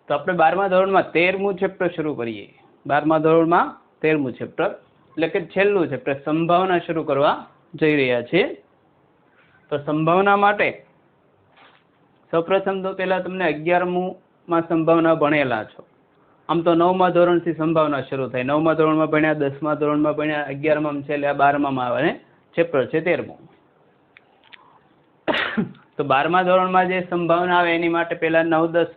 તો આપણે 12મા ધોરણમાં 13મું ચેપ્ટર શરૂ કરીએ. 12મા ધોરણમાં 13મું ચેપ્ટર એટલે કે છેલ્લું ચેપ્ટર સંભાવના શરૂ કરવા જઈ રહ્યા છીએ. તો સંભાવના માટે સૌપ્રથમ તો પહેલા તમને 11મુંમાં સંભાવના ભણેલા છો. આમ તો 9મા ધોરણથી સંભાવના શરૂ થાય. 9મા ધોરણમાં ભણ્યા, 10મા ધોરણમાં ભણ્યા, 11માં છે એટલે 12માં આવે ચેપ્ટર છે 13મું. તો 12મા ધોરણમાં જે સંભાવના આવે એની માટે પહેલા 9, 10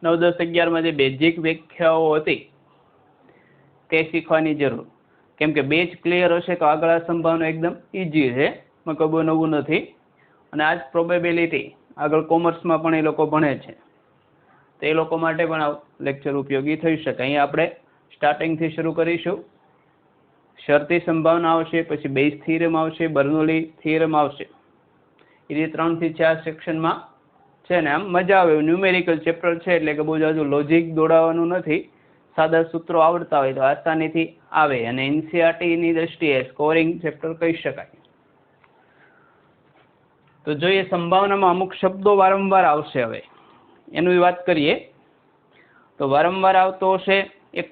9, 10, 11માં જે બેઝિક વ્યાખ્યાઓ હતી તે શીખવાની જરૂર. કેમ કે બેઝ ક્લિયર હશે તો આગળ સંભાવના એકદમ ઈઝી છે, એમાં કોઈ નવું નથી. અને આ જ પ્રોબેબિલિટી આગળ કોમર્સમાં પણ એ લોકો ભણે છે, તો એ લોકો માટે પણ આ લેક્ચર ઉપયોગી થઈ શકે. અહીંયા આપણે સ્ટાર્ટિંગથી શરૂ કરીશું. શરતી સંભાવના આવશે, પછી બેઝ થિયરમ આવશે, બર્નોલી થિયરમ આવશે. એ રીતે 3 થી 4 સેક્શનમાં છે ને. આમ મજા આવે. ન્યુમેરિકલ ચેપ્ટર છે એટલે કે બહુ જાજુ લોજિક દોડાવવાનું નથી. સાદા સૂત્રો આવડતા હોય તો આસાનીથી આવે અને એનસીઆરટીની દ્રષ્ટિએ સ્કોરિંગ ચેપ્ટર કહી શકાય. તો જોઈએ સંભાવનામાં અમુક શબ્દો વારંવાર આવશે. હવે એની વાત કરીએ તો વારંવાર આવતો હશે એક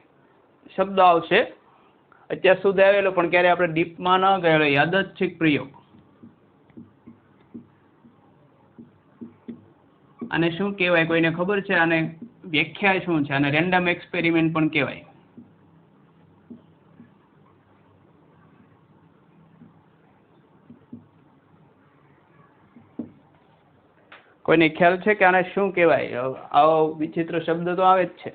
શબ્દ આવશે, અત્યાર સુધી આવેલો પણ ક્યારે આપણે ડીપમાં ન ગયેલો, યાદચ્છિક પ્રયોગ. આને શું કહેવાય કોઈને ખબર છે? આને વ્યાખ્યા શું છે? આને રેન્ડમ એક્સપેરિમેન્ટ પણ કહેવાય. કોઈને ખ્યાલ છે કે આને શું કહેવાય? આવો વિચિત્ર શબ્દ તો આવે જ છે.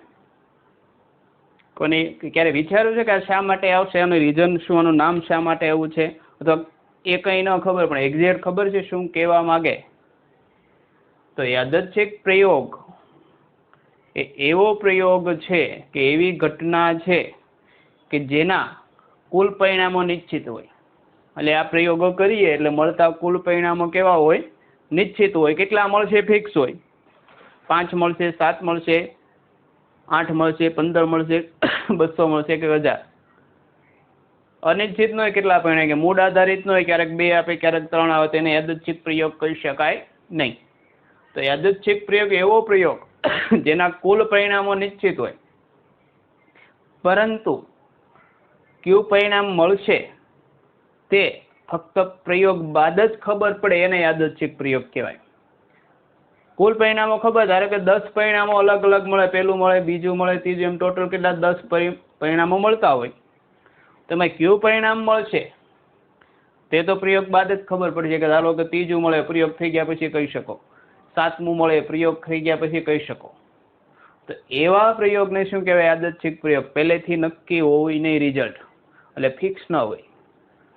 કોને ક્યારે વિચાર્યું છે કે આ શા માટે આવશે? આનું રીઝન શું? આનું નામ શા માટે આવું છે? અથવા એ કંઈ ન ખબર પણ એક્ઝેક્ટ ખબર છે શું કહેવા માગે? તો યાદચ્છિક પ્રયોગ એ એવો પ્રયોગ છે કે એવી ઘટના છે કે જેના કુલ પરિણામો નિશ્ચિત હોય. એટલે આ પ્રયોગો કરીએ એટલે મળતા કુલ પરિણામો કેવા હોય? નિશ્ચિત હોય. કેટલા મળશે? ફિક્સ હોય. 5 મળશે, 7 મળશે, 8 મળશે, 15 મળશે, 200 મળશે કે 1000. અનિશ્ચિત નો હોય કેટલા પરિણામ, કે મૂડ આધારિત નો હોય, ક્યારેક 2 આપે, ક્યારેક 3 આવે, તેને યાદચ્છિક પ્રયોગ કહી શકાય નહીં. તો યાદચ્છિક પ્રયોગ એવો પ્રયોગ જેના કુલ પરિણામો નિશ્ચિત હોય, પરંતુ કયું પરિણામ મળશે તે ફક્ત પ્રયોગ બાદ જ ખબર પડે, એને યાદચ્છિક પ્રયોગ કહેવાય. કુલ પરિણામો ખબર, ધારો કે 10 પરિણામો અલગ અલગ મળે, પહેલું મળે, બીજું મળે, ત્રીજું, એમ ટોટલ કેટલા 10 પરિણામો મળતા હોય, તો એમાં કયું પરિણામ મળશે તે તો પ્રયોગ બાદ જ ખબર પડશે. કે ધારો કે ત્રીજું મળે, પ્રયોગ થઈ ગયા પછી કહી શકો. 7મું મળે, પ્રયોગ થઈ ગયા પછી કહી શકો. તો એવા પ્રયોગને શું કહેવાય? યાદચ્છિક પ્રયોગ. પહેલેથી નક્કી હોય નહીં રિઝલ્ટ, એટલે ફિક્સ ન હોય.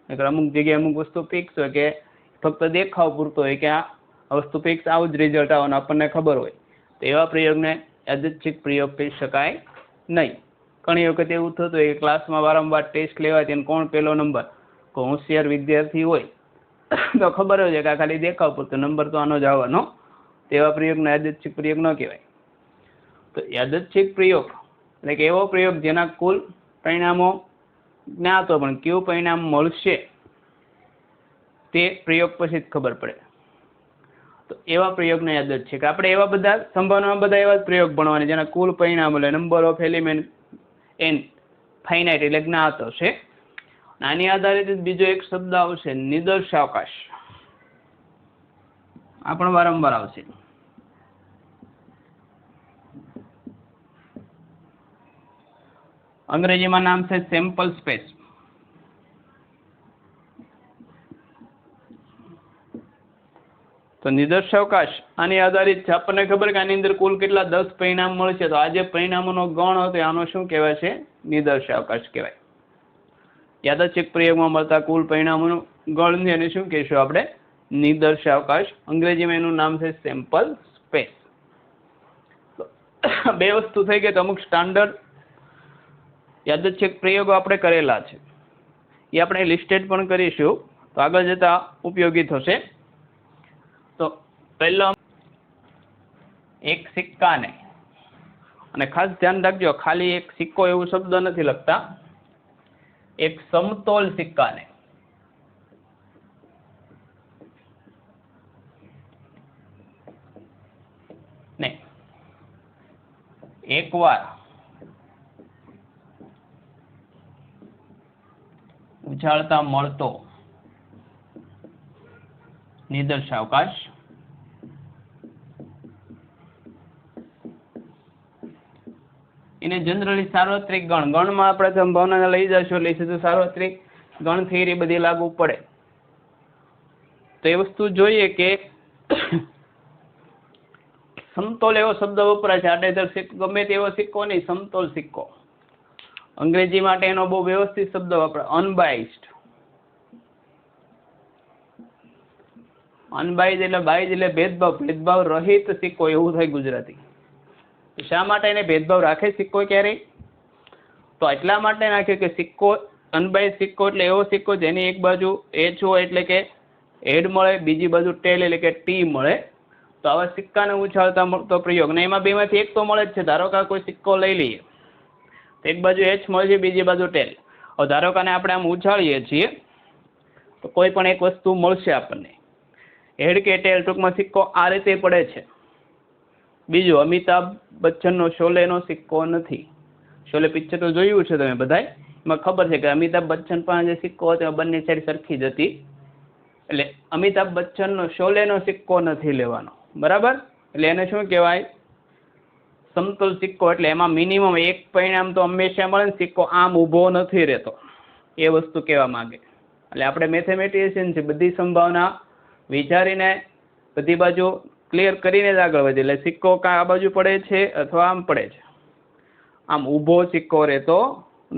અમુક જગ્યાએ અમુક વસ્તુ ફિક્સ હોય કે ફક્ત દેખાવ પૂરતો હોય કે આ વસ્તુ ફિક્સ આવું જ રિઝલ્ટ આવવાનું આપણને ખબર હોય, તો એવા પ્રયોગને યાદચ્છિક પ્રયોગ કહી શકાય નહીં. ઘણી વખત એવું થતું હોય કે ક્લાસમાં વારંવાર ટેસ્ટ લેવાય અને કોણ પહેલો નંબર, કોઈ હોશિયાર વિદ્યાર્થી હોય તો ખબર હોય છે કે આ ખાલી દેખાવ પૂરતો નંબર તો આનો જ આવવાનો. તેવા પ્રયોગને યાદચ્છિક પ્રયોગ ન કહેવાય. તો યાદચ્છિક પ્રયોગ એટલે કે એવો પ્રયોગ જેના કુલ પરિણામો જ્ઞાત હોય પણ કયું પરિણામ મળશે તે પ્રયોગ પછી જ ખબર પડે. તો એવા પ્રયોગને યાદચ્છિક. આપણે એવા બધા સંભાવનામાં બધા એવા જ પ્રયોગ ભણવાના જેના કુલ પરિણામ એટલે number of element N finite એટલે જ્ઞાત હશે. આની આધારિત બીજો એક શબ્દ આવશે, નિદર્શાવકાશ. આ પણ વારંવાર આવશે. અંગ્રેજીમાં નામ છે સેમ્પલ સ્પેસ. તો નિદર્શાવકાશ આની આધારિત છે. આપણને ખબર કે આની અંદર કુલ કેટલા 10 પરિણામ મળશે, તો આ જે પરિણામોનો ગણ હતો આનો શું કહેવાય છે? નિદર્શાવકાશ કહેવાય. યાદચ્છિક પ્રયોગમાં મળતા કુલ પરિણામોનું ગણ છે એને શું કહેશું આપણે? નિદર્શાવકાશ. અંગ્રેજીમાં એનું નામ છે સેમ્પલ સ્પેસ. બે વસ્તુ થઈ ગઈ. તો અમુક સ્ટાન્ડર્ડ યાદચ્છિક પ્રયોગો આપણે કરેલા છે, એ આપણે લિસ્ટેડ પણ કરીશું, તો આગળ જતા ઉપયોગી થશે. તો પહેલો, એક સિક્કાને, અને ખાસ ધ્યાન રાખજો ખાલી એક સિક્કો એવું શબ્દ નથી લખતા, એક સમતોલ સિક્કાને નહીં, એકવાર ઉછાળતા મળતો નિદર્શાવકાશ એને જનરલી સાર્વત્રિક ગણમાં આપણે સંભાવના લઈ જશું એટલે સીધું સાર્વત્રિક ગણ થિયરી બધી લાગુ પડે. તો એ વસ્તુ જોઈએ કે સમતોલ એવો શબ્દ વપરાય છે. આડેધડ સિક્કો ગમે તેવો સિક્કો નહીં, સમતોલ સિક્કો. અંગ્રેજી માટે એનો બહુ વ્યવસ્થિત શબ્દ વપરાય, અનબાઇસ્ડ. અનબાઇઝ એટલે બાઇઝ એટલે ભેદભાવ રહિત સિક્કો એવું થાય ગુજરાતી. શા માટે એને ભેદભાવ રાખે સિક્કો ક્યારેય? તો એટલા માટે નાખ્યું કે સિક્કો અનબાઇઝ સિક્કો એટલે એવો સિક્કો જેની એક બાજુ એચ હોય એટલે કે હેડ મળે, બીજી બાજુ ટેલ એટલે કે ટી મળે. તો આવા સિક્કાને ઉછાળતા મળતો પ્રયોગ ને એમાં બેમાંથી એક તો મળે જ છે. ધારો કે કોઈ સિક્કો લઈ લઈએ તો એક બાજુ એચ મળે છે, બીજી બાજુ ટેલ. હવે ધારો કે આપણે આમ ઉછાળીએ છીએ તો કોઈ પણ એક વસ્તુ મળશે આપણને, હેડ કે ટેલ, ટૂંકમાં સિક્કો આ રીતે પડે છે. બીજું, અમિતાભ બચ્ચનનો શોલેનો સિક્કો નથી. શોલે પિક્ચર તો જોયું છે તમે બધાય, એમાં ખબર છે કે અમિતાભ બચ્ચન પાસે જે સિક્કો હતો બંને સાઈડ સરખી જ હતી. એટલે અમિતાભ બચ્ચનનો શોલેનો સિક્કો નથી લેવાનો, બરાબર? એટલે એને શું કહેવાય? સમતોલ સિક્કો. એટલે એમાં મિનિમમ એક પરિણામ તો હંમેશા મળે ને, સિક્કો આમ ઊભો નથી રહેતો, એ વસ્તુ કહેવા માંગે. એટલે આપણે મેથેમેટિશિયન છે, બધી સંભાવના વિચારીને બધી બાજુ ક્લિયર કરીને જ આગળ વધે. એટલે સિક્કો કાં આ બાજુ પડે છે અથવા આમ પડે છે, આમ ઊભો સિક્કો રહેતો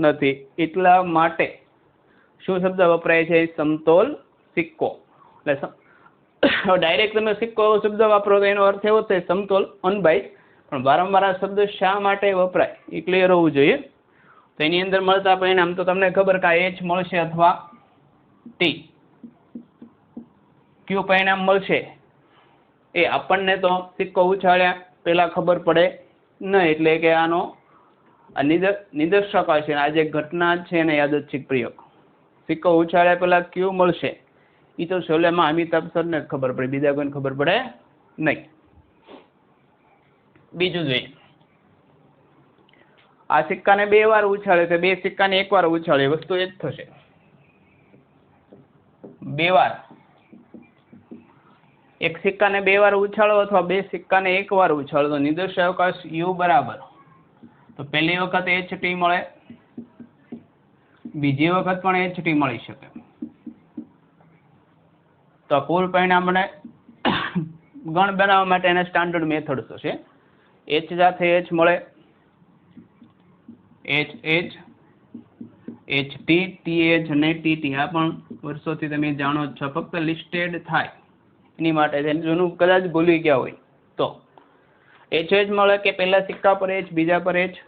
નથી. એટલા માટે શું શબ્દ વપરાય છે? સમતોલ સિક્કો. એટલે ડાયરેક્ટ તમે સિક્કો એવો શબ્દ વાપરો તો એનો અર્થ એવો થાય સમતોલ, અનબાઇઝ. પણ વારંવાર આ શબ્દ શા માટે વપરાય એ ક્લિયર હોવું જોઈએ. તો એની અંદર મળતા પરિણામ તો તમને ખબર કે એચ મળશે અથવા ટી. કયું પરિણામ મળશે એ આપણને તો સિક્કો ઉછાળ્યા પહેલા ખબર પડે નહીં. એટલે કે આનો નિદર્શક છે, આ જે ઘટના છે એને યાદચ્છિક પ્રયોગ. સિક્કો ઉછાળ્યા પહેલા કયું મળશે એ તો શોલેમાં અમિતાભ સરને જ ખબર પડે, બીજા કોઈને ખબર પડે નહીં. બીજું જોઈએ, આ સિક્કાને 2 વાર ઉછાળે છે, 2 સિક્કાને 1 વાર ઉછાળે, વસ્તુ એ જ થશે. 2 વાર એક સિક્કાને 2 વાર ઉછાળો અથવા 2 સિક્કાને 1 વાર ઉછાળો તો નિદર્શાવકાશ યુ બરાબર. તો પહેલી વખત એચ ટી મળે, બીજી વખત પણ એચ ટી મળી શકે. તો કુલ પરિણામને ગણ બનાવવા માટે એના સ્ટાન્ડર્ડ મેથડ્સ છે. એચ સાથે એચ મળે, H H, H T, T H અને ટી ટી. આ પણ વર્ષોથી તમે જાણો છો, ફક્ત લિસ્ટેડ થાય એની માટે છે. જૂનું કદાચ ભૂલી ગયા હોય તો એચ એચ મળે કે પહેલા સિક્કા પર એચ, બીજા પર એચ,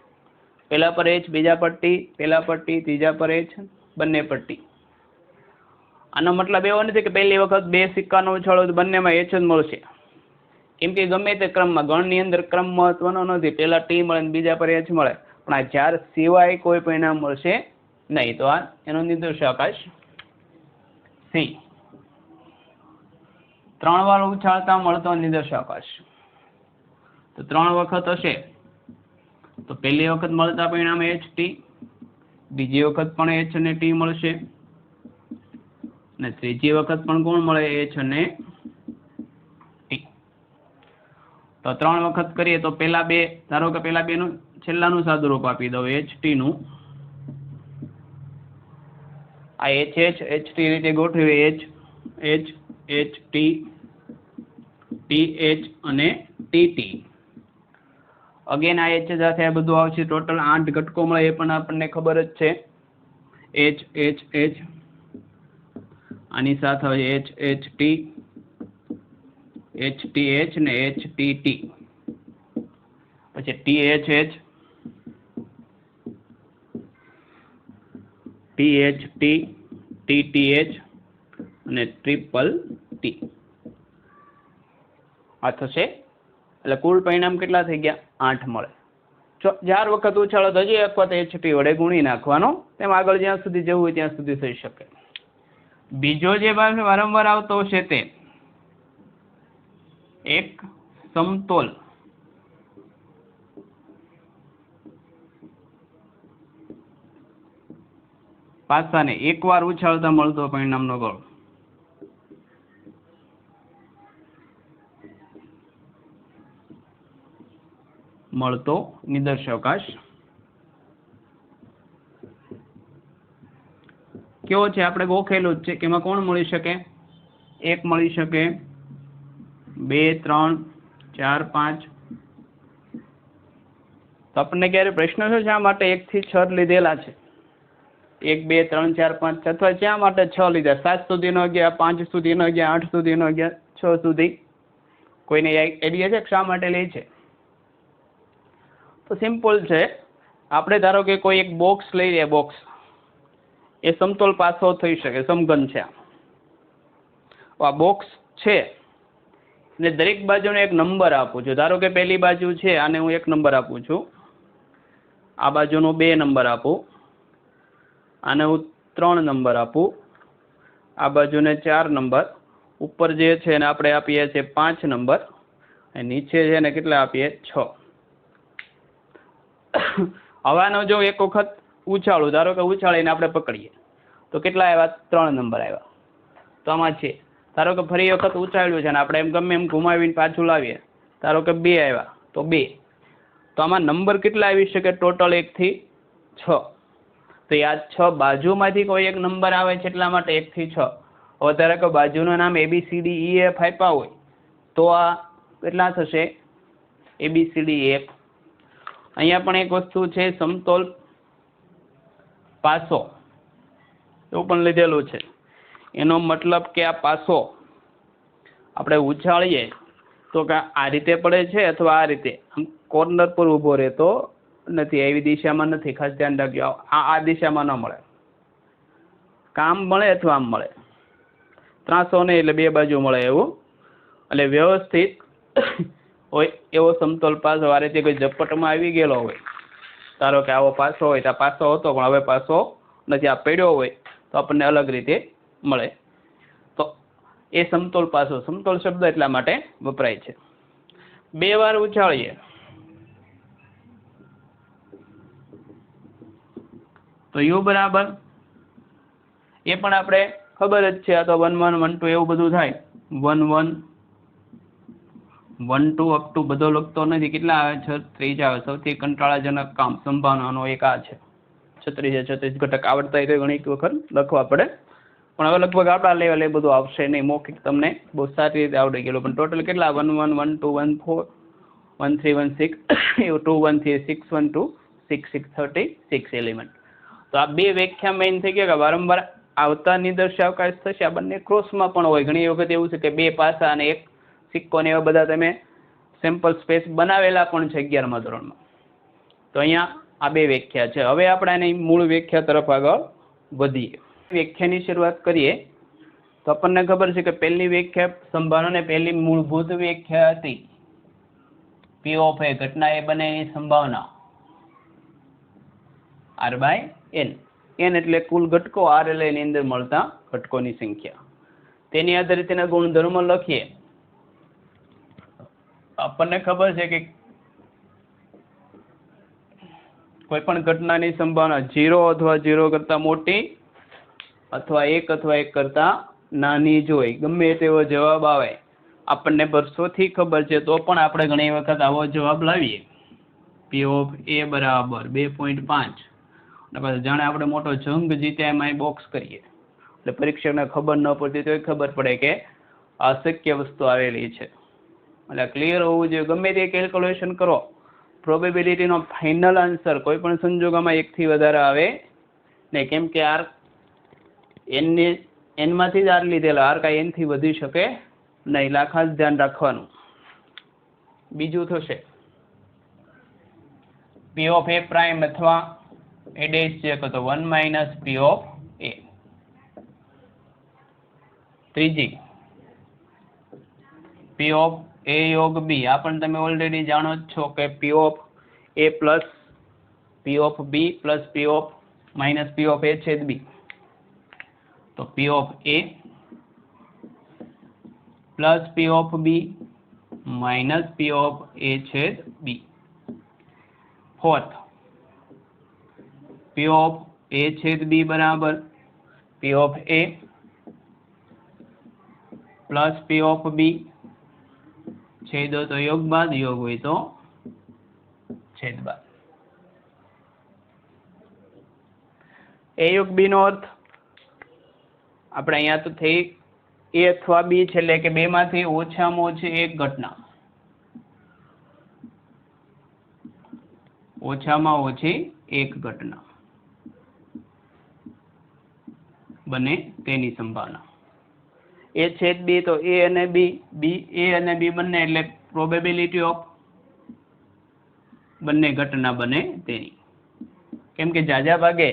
પહેલા પર એચ, બીજા પર ટી, પહેલા પર ટી, ત્રીજા પર એચ, બંને પર ટી. આનો મતલબ એવો નથી કે પહેલી વખત 2 સિક્કાનો ઉછાળો તો બંનેમાં એચ જ મળશે. કેમ કે ગમે તે ક્રમમાં, ગણની અંદર ક્રમ મહત્વનો નથી. પહેલા ટી મળે ને બીજા પર એચ મળે, પણ આ 4 સિવાય કોઈ પરિણામ મળશે નહીં. તો આ એનો નિદર્શાવકાશ સી. 3 વાર ઉછાળતા મળતો નિદર્શાવકાશ. તો 3 વખત હશે તો પહેલી વખત મળતા પરિણામ એચ ટી, બીજી વખત પણ એચ અને ટી મળશે, અને ત્રીજી વખત પણ કોણ મળે? એચ અને ટી. તો 3 વખત કરીએ તો પહેલા 2, ધારો કે પહેલા 2 નું છેલ્લાનું સાદુરૂપ આપી દો, એચ ટી નું. આ એચ એચ, એચ ટી રીતે ગોઠવી, H H, H T, T H અને ટી ટી. અગેન આ એચ સાથે આ બધું આવશે. ટોટલ 8 ઘટકો મળે, એ પણ આપણને ખબર જ છે. એચ એચ એચ, આની સાથે H H T, H T H ને એચ ટી ટી. પછી T H H, T H T, T T H અને ટ્રિપલ ટી. આ થશે. એટલે કુલ પરિણામ કેટલા થઈ ગયા? 8 મળે. 4 વખત ઉછાળો તો હજી એક વખત એચ ટી વડે ગુણી નાખવાનો. તેમ આગળ જ્યાં સુધી જવું હોય ત્યાં સુધી થઈ શકે. બીજો જે વારંવાર આવતો છે તે એક સમતોલ પાસાને એકવાર ઉછાળતા મળતો પરિણામનો ગોળ. મળતો નિદર્શાવકાશ કેવો છે આપણે ગોખેલું જ છે કે એમાં કોણ મળી શકે? 1 મળી શકે, 2 3 4 5. તો આપણને ક્યારે પ્રશ્ન છે શા માટે 1 થી 6 લીધેલા છે? 1 2 3 4 5 અથવા શા માટે 6 લીધા? 7 સુધીનો ગયા, 5 સુધીનો ગયા, 8 સુધીનો ગયા, 6 સુધી? કોઈને આઈડિયા છે કે શા માટે લે છે? તો સિમ્પલ છે. આપણે ધારો કે કોઈ એક બોક્સ લઈ લે, બોક્સ એ સમતોલ પાસો થઈ શકે, સમઘન છે. આ બોક્સ છે ને દરેક બાજુને એક નંબર આપું છું. ધારો કે પહેલી બાજુ છે આને હું 1 નંબર આપું છું, આ બાજુનો 2 નંબર આપું, આને હું 3 નંબર આપું, આ બાજુને 4 નંબર, ઉપર જે છે એને આપણે આપીએ છીએ 5 નંબર, અને નીચે છે ને કેટલા આપીએ? 6. હવાનો જો એક વખત ઉછાળું, ધારો કે ઉછાળીને આપણે પકડીએ તો કેટલા આવ્યા? 3 નંબર આવ્યા. તો આમાં છે ધારો કે ફરી વખત ઉછાળ્યું છે ને આપણે એમ ગમે એમ ઘુમાવીને પાછું લાવીએ, ધારો કે 2 આવ્યા તો 2. તો આમાં નંબર કેટલા આવી શકે ટોટલ? 1 થી 6. તો આ 6 બાજુમાંથી કોઈ એક નંબર આવે છે એટલા માટે 1 થી 6. હવે ધારો કે બાજુનું નામ ABCDEF આપ્યા હોય તો આ કેટલા થશે? ABCDEF. અહીંયા પણ એક વસ્તુ છે સમતોલ પાસો, એવું પણ લીધેલું છે. એનો મતલબ કે આ પાસો આપણે ઉછાળીએ તો કે આ રીતે પડે છે અથવા આ રીતે આમ કોર્નર પર ઊભો રહેતો નથી, એવી દિશામાં નથી. ખાસ ધ્યાન રાખજો, આ દિશામાં ન મળે. કામ મળે અથવા આમ મળે, ત્રાસો નહીં એટલે 2 બાજુ મળે એવું. એટલે વ્યવસ્થિત હોય એવો સમતોલ પાસો આ રીતે કોઈ ઝપટમાં આવી ગયેલો હોય, ધારો કે આવો પાસો હોય તો આ પાસો હતો પણ હવે પાસો નથી, આ પડ્યો હોય તો આપણને અલગ રીતે મળે. તો એ સમતોલ પાસો, સમતોલ શબ્દ એટલા માટે વપરાય છે. 2 વાર ઉછાળીએ તો યુ બરાબર, એ પણ આપણે ખબર જ છે, આ તો 1 1 1 2 એવું બધું થાય. 1 1 1 2 અપ ટુ બધો લખતો નથી. કેટલા આવે? 36 આવે. સૌથી કંટાળાજનક કામ સંભાવનાનો એક આ છે. 36 ઘટક આવડતા હોય તો ઘણી વખત લખવા પડે, પણ હવે લગભગ આપણા લેવલે બધું આવશે નહીં. મૌખિક તમને બહુ સારી રીતે આવડી ગયેલું. પણ ટોટલ કેટલા? 1 1 1 2 1 4 1 3 1 6 એવું 2 1 3 6 1 2 6 6 36 એલિમેન્ટ. તો આ 2 વ્યાખ્યા મેઇન થઈ ગયા કે વારંવાર આવતા નિદર્શાવકાશ થશે. આ બંને ક્રોસમાં પણ હોય. ઘણી વખત એવું છે કે 2 પાસા અને 1 સિક્કો ને એવા બધા તમે સેમ્પલ સ્પેસ બનાવેલા પણ છે 11મા ધોરણમાં. તો અહીંયા આ 2 વ્યાખ્યા છે. હવે આપણે એની મૂળ વ્યાખ્યા તરફ આગળ વધીએ. વ્યાખ્યાની શરૂઆત કરીએ તો આપણને ખબર છે કે પહેલી વ્યાખ્યા સંભાવનાને પહેલી મૂળભૂત વ્યાખ્યા હતી P of A, ઘટના એ બને એની સંભાવના R/N. N એટલે કુલ ઘટકો, R એટલે એની અંદર મળતા ઘટકોની સંખ્યા. તેની આધારે તેના ગુણધર્મો લખીએ. આપણને ખબર છે કે કોઈ પણ ઘટનાની સંભાવના 0 અથવા 0 કરતા મોટી અથવા 1 અથવા 1 કરતા નાની જોઈ. ગમે તેવો જવાબ આવે, આપણને વર્ષોથી ખબર છે તો પણ આપણે ઘણી વખત આવો જવાબ લાવીએ. P of A બરાબર 2.5. અને પછી જાણે આપણે મોટો જંગ જીત્યા એમાં બોક્સ કરીએ એટલે પરીક્ષકને ખબર ન પડતી તો ખબર પડે કે અશક્ય વસ્તુ આવેલી છે. એટલે ક્લિયર હોવું જોઈએ. ગમે તે કેલ્ક્યુલેશન કરો, પ્રોબેબિલિટીનો ફાઇનલ આન્સર કોઈ પણ સંજોગોમાં 1 થી વધારે આવે નહીં. કેમ કે આર એનમાંથી જ આર લીધેલા, આર કાંઈ એનથી વધી શકે નહીં. એટલે ખાસ ધ્યાન રાખવાનું. બીજું થશે P of A પ્રાઇમ અથવા A ડેશ છે તો 1 માઇનસ P of A. ત્રીજી P of A યોગ B. આ પણ તમે ઓલરેડી જાણો જ છો કે P of A plus P of B plus P of minus P of A છેદ B. તો P of A plus P of B માઇનસ P of A છેદ B. Fourth P of A छेद B बराबर P of A plus P of B, छेद हो तो योग बाद, योग हुई तो छेद बाद। ए योग बी નો અર્થ આપણે અહીંયા તો થઈ એ અથવા બી છે એટલે કે બે માંથી ઓછામાં ઓછી એક ઘટના, ઓછામાં ઓછી એક ઘટના બને તેની સંભાવના। એ છેદ બી તો એ અને બી બંને એટલે પ્રોબેબિલિટી ઓફ બંને ઘટના બને તેની। કેમ કે જાજા ભાગે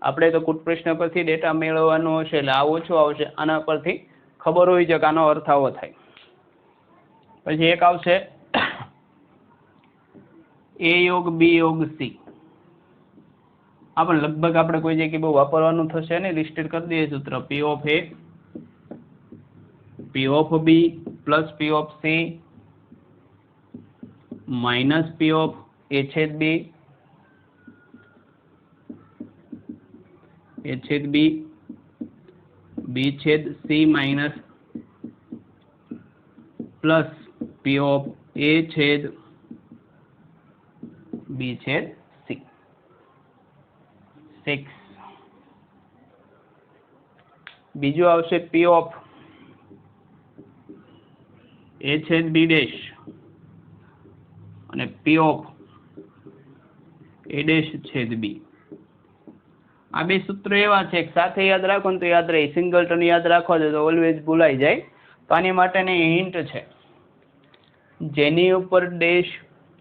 આપણે તો કુટ પ્રશ્ન પરથી ડેટા મેળવવાનો હશે એટલે આ ઓછો આવશે, આના પરથી ખબર હોય છે કે આનો અર્થ આવો થાય। પછી એક આવશે એ યોગ બી યોગ સી, આ પણ લગભગ આપણે કોઈ જગ્યાએ બહુ વાપરવાનું થશે ને, લિસ્ટેડ કરી દઈએ સૂત્ર P of A P of B plus P of C minus P of A છેદ બી ए छेद बी छेद C minus plus P of A छेद बी छेद सी। 6 बीजू आवशे पी ऑफ ए छेद बी डैश અને पी ऑफ ए डैश छेद B. આ બે સૂત્રો એવા છે કે સાથે યાદ રાખો ને તો યાદ રહે, સિંગલટન યાદ રાખવા દે તો ઓલવેઝ ભૂલાઈ જાય। તો આની માટેની હિન્ટ છે, જેની ઉપર ડેશ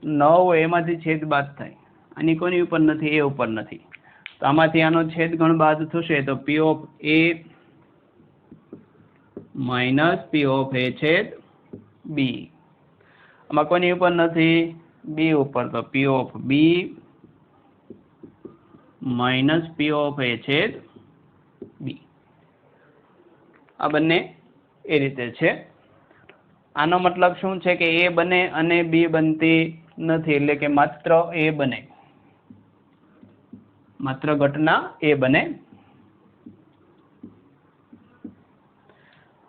ન હોય એમાંથી છેદ બાદ થાય, આની કોની ઉપર નથી, એ ઉપર નથી, તો આમાંથી આનો છેદગણ બાદ થશે તો P of A minus P of A છેદ બી, આમાં કોની ઉપર નથી, બી ઉપર, તો P of B minus P of A छेद बी। आ बने ए रीते छे। आनो मतलब शुं छे के ए बने अने बी बनती नथी, એટલે કે માત્ર ए बने, मात्र घटना ए बने।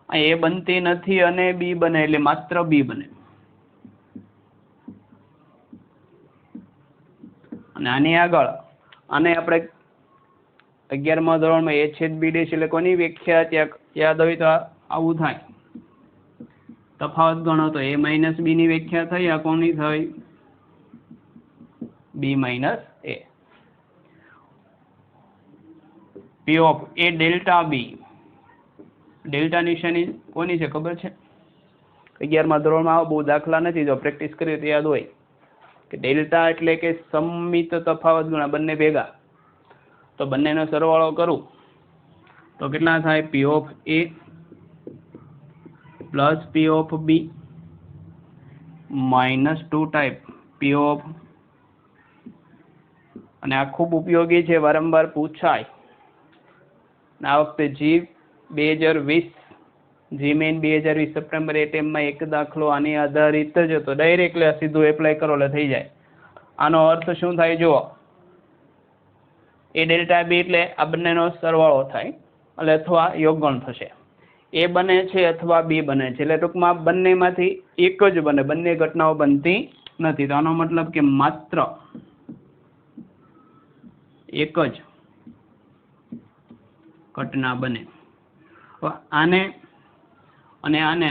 आ ए बनती नथी अने बी बने એટલે मात्र बी बने। અને આની આગળ આને આપણે 11મા ધોરણમાં એ છેદ બી ડેશ એટલે કોની વ્યાખ્યા ત્યાં યાદ હોય તો આવું થાય, તફાવત ગણો તો એ માઇનસ બી ની વ્યાખ્યા થઈ, આ કોની થઈ, B minus A. P of A delta B, delta નિશાની કોની છે ખબર છે? 11મા ધોરણમાં આવો બહુ દાખલા નથી, જો પ્રેક્ટિસ કરીએ તો યાદ હોય કે ડેલ્ટા એટલે કે સમિત તફાવત ગુણા, બંને ભેગા, તો બંનેનો સરવાળો કરું તો કેટલા થાય, P of A plus P of B minus 2 type P of, અને આ ખૂબ ઉપયોગી છે, વારંવાર પૂછાય। આ વખતે જી 2020 જી મેઇન 2020 સપ્ટેમ્બર એ ટાઈમમાં એક દાખલો આની આધારિત જ હતો, ડાયરેક્ટલી સીધું એપ્લાય કરો એટલે થઈ જાય। આનો અર્થ શું થાય જુઓ, એ ડેલ્ટા બી એટલે આ બંનેનો સરવાળો થાય એટલે અથવા યોગગણ થશે, એ બને છે અથવા બી બને છે, એટલે ટૂંકમાં બંનેમાંથી એક જ બને, બંને ઘટનાઓ બનતી નથી, તો આનો મતલબ કે માત્ર એક જ ઘટના બને। આને અને આને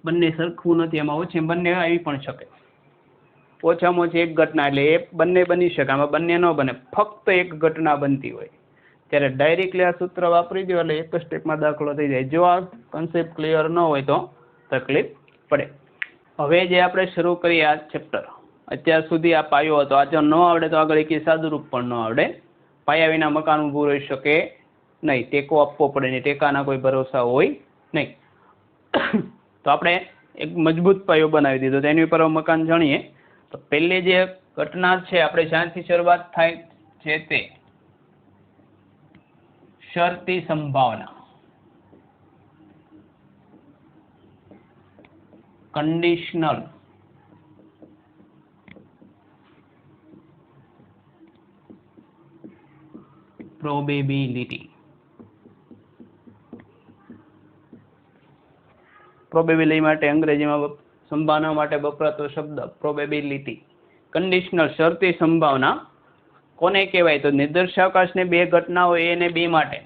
બંને સરખું નથી, એમાં ઓછી બંને આવી પણ શકે, ઓછામાં ઓછી એક ઘટના એટલે એ બંને બની શકે, આમાં બંને ન બને, ફક્ત એક ઘટના બનતી હોય ત્યારે ડાયરેક્ટલી આ સૂત્ર વાપરી દો એટલે એક સ્ટેપમાં દાખલો થઈ જાય। જો આ કન્સેપ્ટ ક્લિયર ન હોય તો તકલીફ પડે। હવે જે આપણે શરૂ કરીએ આ ચેપ્ટર, અત્યાર સુધી આ પાયો હતો, આ જો ન આવડે તો આગળ એક સાદુરૂપ પણ ન આવડે, પાયા વિના મકાન ઊભું રહી શકે નહીં, ટેકો આપવો પડે નહીં, ટેકાના કોઈ ભરોસા હોય નહીં। તો આપણે એક મજબૂત પાયો બનાવી દીધો, તો એની ઉપર મકાન જાણીએ। તો પહેલી જે ઘટના છે આપણે શાંતિ શરૂઆત થાય છે તે શરતી સંભાવના, કંડિશનલ પ્રોબેબિલિટી. પ્રોબેબિલિટી માટે અંગ્રેજીમાં સંભાવના માટે વપરાતો શબ્દ પ્રોબેબિલિટી. કંડિશનલ શરતી સંભાવના કોને કહેવાય? તો નિદર્શાવકાશને બે ઘટનાઓ એ અને બી માટે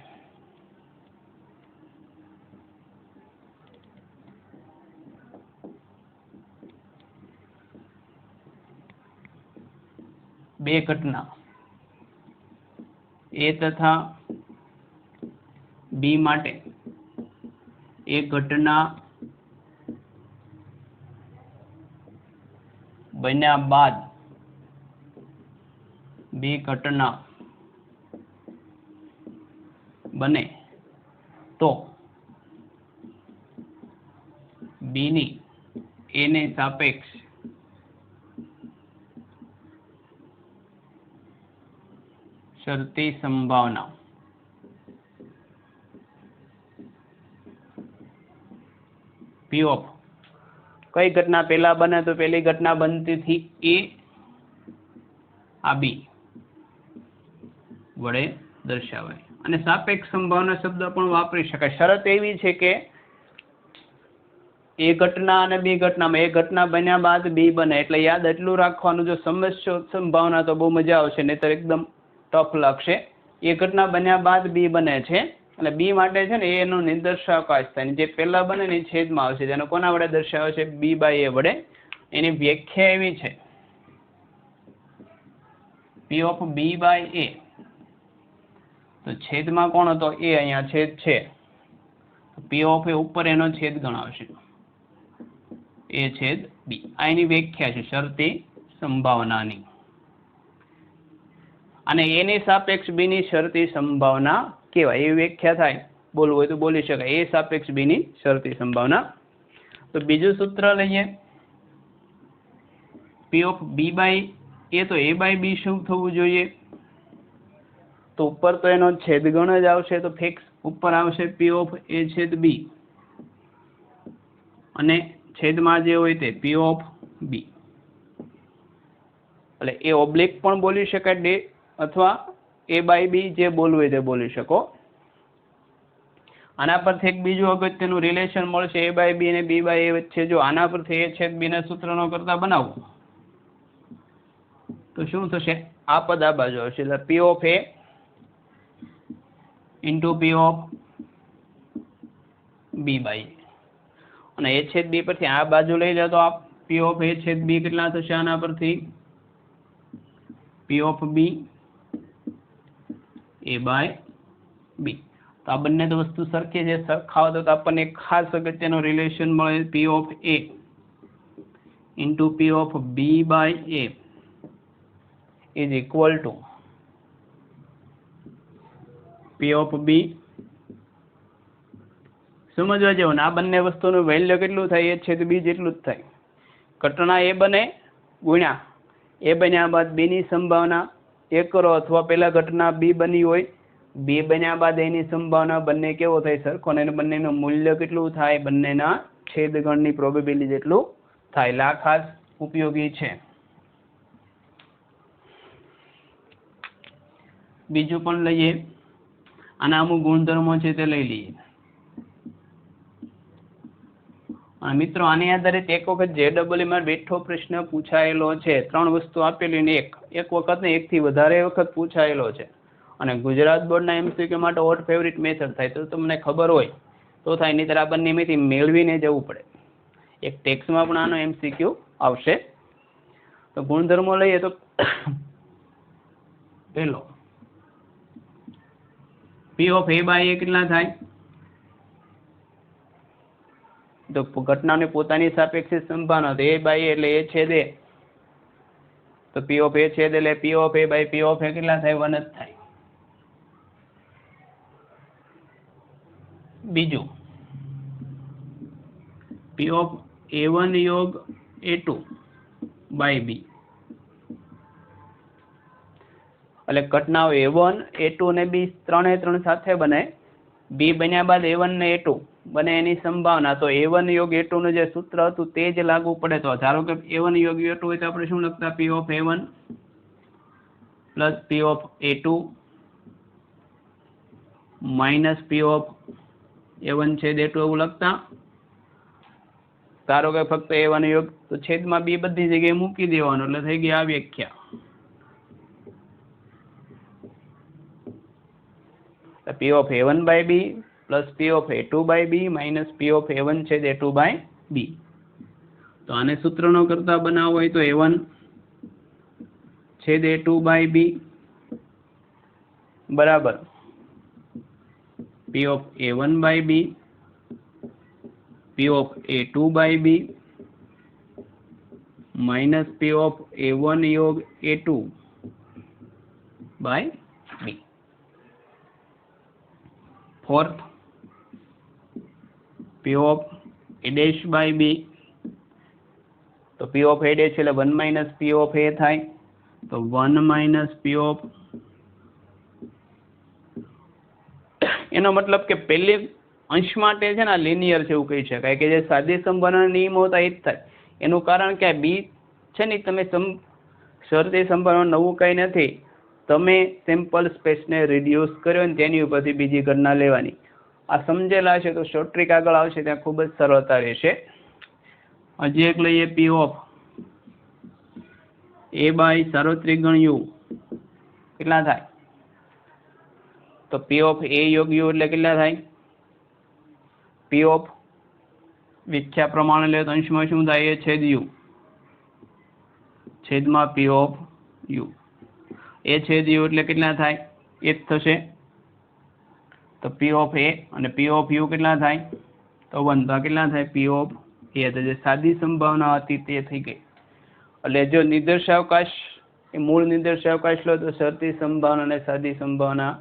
બે ઘટના એ તથા બી માટે એ ઘટના બન્યા બાદ બે ઘટના બને તો બી ની એ ને સાપેક્ષ શરતી સંભાવના પી ઓફ કઈ ઘટના પહેલા બને તો પહેલી ઘટના બનતી થી એ આ બી વડે દર્શાવાય. અને સાપેક્ષ સંભાવના શબ્દ પણ વાપરી શકાય. શરત એવી છે કે એ ઘટના અને બી ઘટનામાં એ ઘટના બન્યા બાદ બી બને. એટલે યાદ એટલું રાખવાનું, જો સમસ્યા સંભાવના તો બહુ મજા આવશે, નહીતર એકદમ ટફ લાગશે. એ ઘટના બન્યા બાદ બી બને છે એટલે બી માટે છે ને એનો નિદર્શાવકાશ થાય. જે પહેલા બને ને છેદમાં આવશે, જેને કોના વડે દર્શાવે છે? બી બાય એ વડે. એની વ્યાખ્યા એવી છે પી ઓફ બી બાય એ, તો છેદમાં કોણ હતો? એ. અહીંયા છેદ છે, પી ઓફ એ ઉપર એનો છેદ ગણાવશે, એ છેદ બી. આ એની વ્યાખ્યા છે શરતી સંભાવનાની. અને એની સાપેક્ષ બી ની શરતી સંભાવના કહેવાય. એવી વ્યાખ્યા થાય, બોલવું હોય તો બોલી શકાય, એ સાપેક્ષ બી ની શરતી સંભાવના. તો બીજું સૂત્ર લઈએ, પી ઓફ બી બાય એ, તો એ બાય બી શું થવું જોઈએ? તો ઉપર તો એનો છેદગણ જ આવશે, તો ફિક્સ ઉપર આવશે પી ઓફ એ છેદ બી, અને છેદમાં જે હોય તે પી ઓફ બી. એટલે એ ઓબ્લિક પણ બોલી શકાય ડે, અથવા એ બાય બી, જે બોલવું હોય તે બોલી શકો. આના પરથી એક બીજું અગત્યનું રિલેશન મળશે એ બાય બી અને બી બાય એ વચ્ચે. જો આના પરથી એ છેદ બી ના સૂત્રનો કરતા બનાવવું તો શું થશે? આ પદ આ બાજુ આવશે, એટલે P of A into P of B by, અને એ છેદ બી પરથી આ બાજુ લઈ લે તો આ પી ઓફ એ છેદ બી કેટલા થશે? આના પરથી પી ઓફ બી એ બાય બી. તો આ બંને તો વસ્તુ સરખી છે, સરખાવ તો આપણને એક ખાસ અગત્યનો રિલેશન મળે, P of A into P of B by A is equal to P of B. સમજવા જેવું ને, આ બંને વસ્તુનું વેલ્યુ કેટલું થાય? એ છેદ બી જેટલું જ થાય. ઘટના એ બને ગુણ્યા એ બન્યા બાદ બી ની સંભાવના એ કરો, અથવા પેલા ઘટના બી બની હોય, બી બન્યા બાદ એની સંભાવના, બંને કેવો થાય? સરખો. અને બંનેનું મૂલ્ય કેટલું થાય? બંનેના છેદગણની પ્રોબેબિલિટી જેટલું થાય. એટલે આ ખાસ ઉપયોગી છે. બીજું પણ લઈએ, આના અમુક ગુણધર્મો છે તે લઈ લઈએ. અને મિત્રો આની આધારિત એક વખત JEE માં બેઠો પ્રશ્ન પૂછાયેલો છે. 3 વસ્તુ આપેલી ને એક વખત ને એકથી વધારે વખત પૂછાયેલો છે. અને ગુજરાત બોર્ડના MCQ માટે ઓડ ફેવરિટ મેથડ થાય, તો તમને ખબર હોય તો થાય, નહીંતર આ બંનેમાંથી મેળવીને જવું પડે. એક ટેક્સમાં પણ આનો MCQ આવશે. તો ગુણધર્મો લઈએ તો પહેલો પી ઓફ એ બાય એ કેટલા થાય? તો ઘટનાની પોતાની સાપેક્ષે સંભાવના, તો એ બાય એટલે એ છેદ એ, તો પી ઓફ એ છેદ એટલે P of A by P of A કેટલા થાય? 1 જ થાય. બીજું પી ઓફ A1 યોગ A2 બાય બી, એટલે ઘટનાઓ A1 A2 અને બી ત્રણે ત્રણ સાથે બને. બી બન્યા બાદ A1 ને A2 બને એની સંભાવના, તો A1 યોગ A2 નું જે સૂત્ર હતું તે જ લાગુ પડે. તો ધારો કે A1 યોગ A2 હોય તો આપણે શું લખતા? પી of A1 plus P of A2 minus P of A1 છેદ A2 એવું લખતા. ધારો કે ફક્ત A1 યોગ તો છેદમાં બી બધી જગ્યાએ મૂકી દેવાનો એટલે થઈ ગઈ આ વ્યાખ્યા. P of A1 by B plus P of A2 by B minus P of A1 છેદ A2 by B. તો આને સૂત્રનો કરતા બનાવવો હોય તો A1 છેદ A2 by B બરાબર P of A1 by B P of A2 by B minus P of A1 योग A2 by B. Fourth, P of A dash by B. तो P of A dash એટલે 1 minus P of A થાય તો 1 minus P of એનો મતલબ કે પહેલી અંશ માટે છે ને લિનિયર છે એવું કહી શકાય કે જે સાદી સંભાવના નિયમો હતા એ જ થાય. એનું કારણ કે આ બી છે ને તમે શરતી સંભાવના નવું કંઈ નથી, તમે સેમ્પલ સ્પેસને રિડ્યુસ કર્યો ને તેની ઉપરથી બીજી ગણના લેવાની. આ સમજેલા છે તો શોર્ટ ટ્રીક આગળ આવશે ત્યાં ખૂબ જ સરળતા રહેશે. હજી એક લઈએ P of A બાય સાર્વત્રિક ગણ U કેટલા થાય તો P of A યોગ U એટલે કેટલા થાય P of વ્યાખ્યા પ્રમાણે લે તો અંશમાં શું થાય એ છેદ U છેદમાં P of U એ છેદ U એટલે કેટલા થાય એ જ થશે તો P of A અને P of U કેટલા થાય તો 1 તો કેટલા થાય P of A તો જે સાદી સંભાવના હતી તે થઈ ગઈ. એટલે જો નિર્દેશાવકાશ એ મૂળ નિર્દેશાવકાશ લો તો શરતી સંભાવના અને સાદી સંભાવના